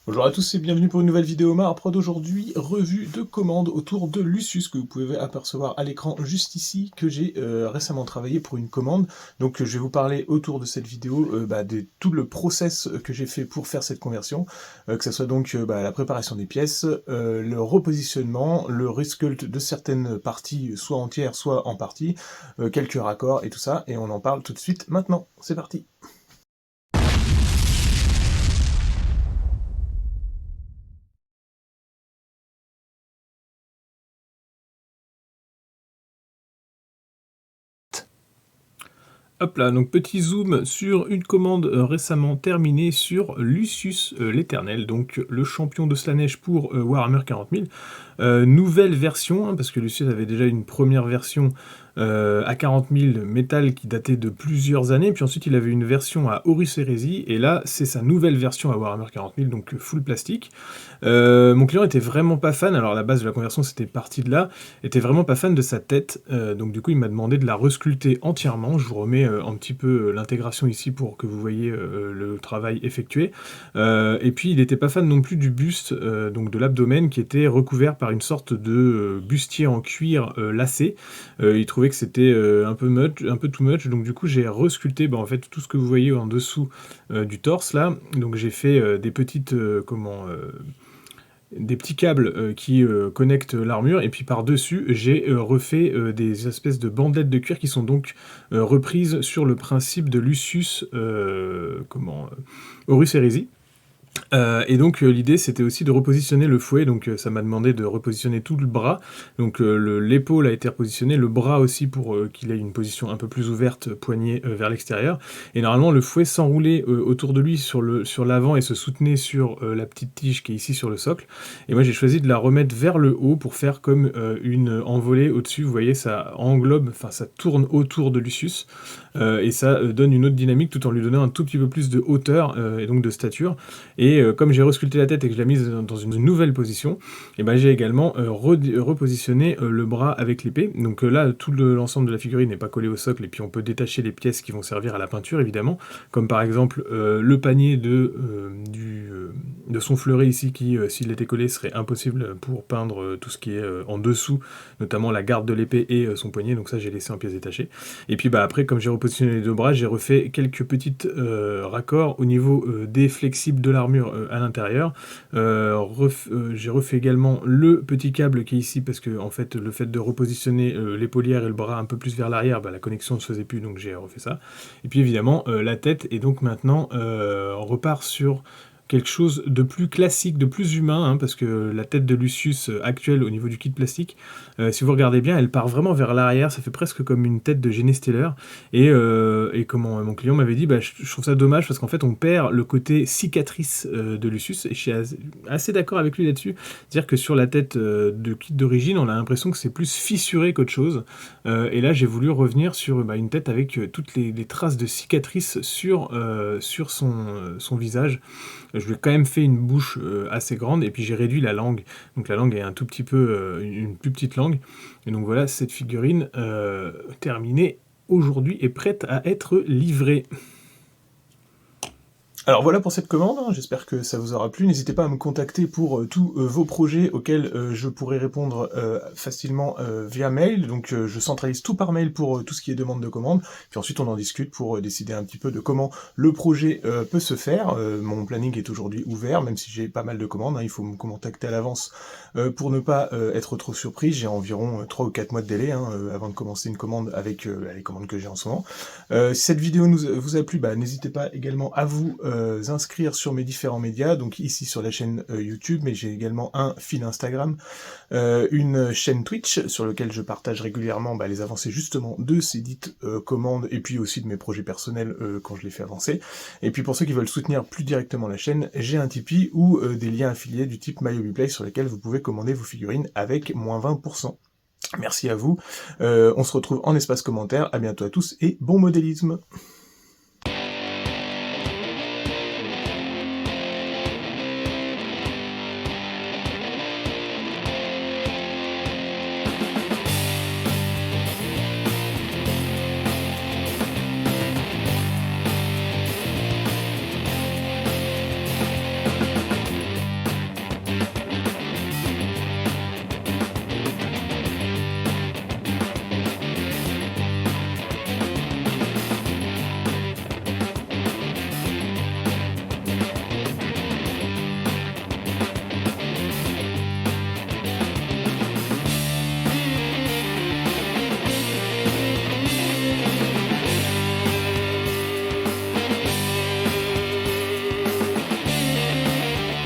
Bonjour à tous et bienvenue pour une nouvelle vidéo Prod. Aujourd'hui, revue de commandes autour de Lucius que vous pouvez apercevoir à l'écran juste ici, que j'ai récemment travaillé pour une commande. Donc je vais vous parler autour de cette vidéo de tout le process que j'ai fait pour faire cette conversion, que ce soit donc la préparation des pièces, le repositionnement, le resculpt de certaines parties, soit entières, soit en partie, quelques raccords et tout ça, et on en parle tout de suite maintenant. C'est parti! Hop là, donc petit zoom sur une commande récemment terminée sur Lucius l'Éternel, donc le champion de Slaanesh pour Warhammer 40 000. Nouvelle version, hein, parce que Lucius avait déjà une première version à 40 000 métal qui datait de plusieurs années, puis ensuite il avait une version à Horus Heresy, et là c'est sa nouvelle version à Warhammer 40 000, donc full plastique. Mon client était vraiment pas fan, alors à la base de la conversion c'était parti de là, était vraiment pas fan de sa tête, donc du coup il m'a demandé de la resculpter entièrement. Je vous remets un petit peu l'intégration ici pour que vous voyez le travail effectué. Et puis il était pas fan non plus du buste, donc de l'abdomen, qui était recouvert par une sorte de bustier en cuir lacé. Il trouvait que c'était un peu too much, donc du coup j'ai resculpté en fait tout ce que vous voyez en dessous du torse là. Donc j'ai fait des petites des petits câbles qui connectent l'armure, et puis par-dessus, j'ai refait des espèces de bandelettes de cuir qui sont donc reprises sur le principe de Lucius, Horus Heresy. Et donc l'idée c'était aussi de repositionner le fouet, donc ça m'a demandé de repositionner tout le bras, donc l'épaule a été repositionnée, le bras aussi pour qu'il ait une position un peu plus ouverte, poignet vers l'extérieur, et normalement le fouet s'enroulait autour de lui sur l'avant et se soutenait sur la petite tige qui est ici sur le socle, et moi j'ai choisi de la remettre vers le haut pour faire comme une envolée au-dessus. Vous voyez, ça englobe, enfin ça tourne autour de Lucius, et ça donne une autre dynamique tout en lui donnant un tout petit peu plus de hauteur et donc de stature. Et comme j'ai resculpté la tête et que je l'ai mise dans une nouvelle position, et j'ai également repositionné le bras avec l'épée. Donc là, tout l'ensemble de la figurine n'est pas collé au socle, et puis on peut détacher les pièces qui vont servir à la peinture, évidemment, comme par exemple le panier de son fleuret ici, qui, s'il était collé, serait impossible pour peindre tout ce qui est en dessous, notamment la garde de l'épée et son poignet, donc ça j'ai laissé en pièces détachées. Et puis après, comme j'ai repositionné les deux bras, j'ai refait quelques petites raccords au niveau des flexibles de l'armure à l'intérieur. J'ai refait également le petit câble qui est ici, parce que en fait, le fait de repositionner l'épaulière et le bras un peu plus vers l'arrière, la connexion ne se faisait plus, donc j'ai refait ça. Et puis évidemment, la tête, et donc maintenant, on repart sur quelque chose de plus classique, de plus humain, hein, parce que la tête de Lucius actuelle au niveau du kit plastique, si vous regardez bien, elle part vraiment vers l'arrière, ça fait presque comme une tête de Genesteller, et comment mon client m'avait dit, je trouve ça dommage parce qu'en fait on perd le côté cicatrice de Lucius, et je suis assez d'accord avec lui là-dessus, c'est-à-dire que sur la tête de kit d'origine, on a l'impression que c'est plus fissuré qu'autre chose, et là j'ai voulu revenir sur une tête avec toutes les traces de cicatrices sur son visage. Je lui ai quand même fait une bouche assez grande, et puis j'ai réduit la langue. Donc la langue est un tout petit peu une plus petite langue. Et donc voilà, cette figurine terminée aujourd'hui est prête à être livrée. Alors voilà pour cette commande, hein. J'espère que ça vous aura plu. N'hésitez pas à me contacter pour tous vos projets auxquels je pourrai répondre facilement via mail. Donc je centralise tout par mail pour tout ce qui est demande de commande, puis ensuite on en discute pour décider un petit peu de comment le projet peut se faire. Mon planning est aujourd'hui ouvert, même si j'ai pas mal de commandes, hein. Il faut me contacter à l'avance pour ne pas être trop surpris. J'ai environ 3 ou 4 mois de délai avant de commencer une commande avec les commandes que j'ai en ce moment. Si cette vidéo vous a plu, n'hésitez pas également à vous inscrire sur mes différents médias, donc ici sur la chaîne YouTube, mais j'ai également un fil Instagram, une chaîne Twitch sur laquelle je partage régulièrement les avancées justement de ces dites commandes, et puis aussi de mes projets personnels quand je les fais avancer. Et puis pour ceux qui veulent soutenir plus directement la chaîne, j'ai un Tipeee ou des liens affiliés du type MyHobbyPlay sur lesquels vous pouvez commander vos figurines avec moins 20%. Merci à vous, on se retrouve en espace commentaire, à bientôt à tous et bon modélisme.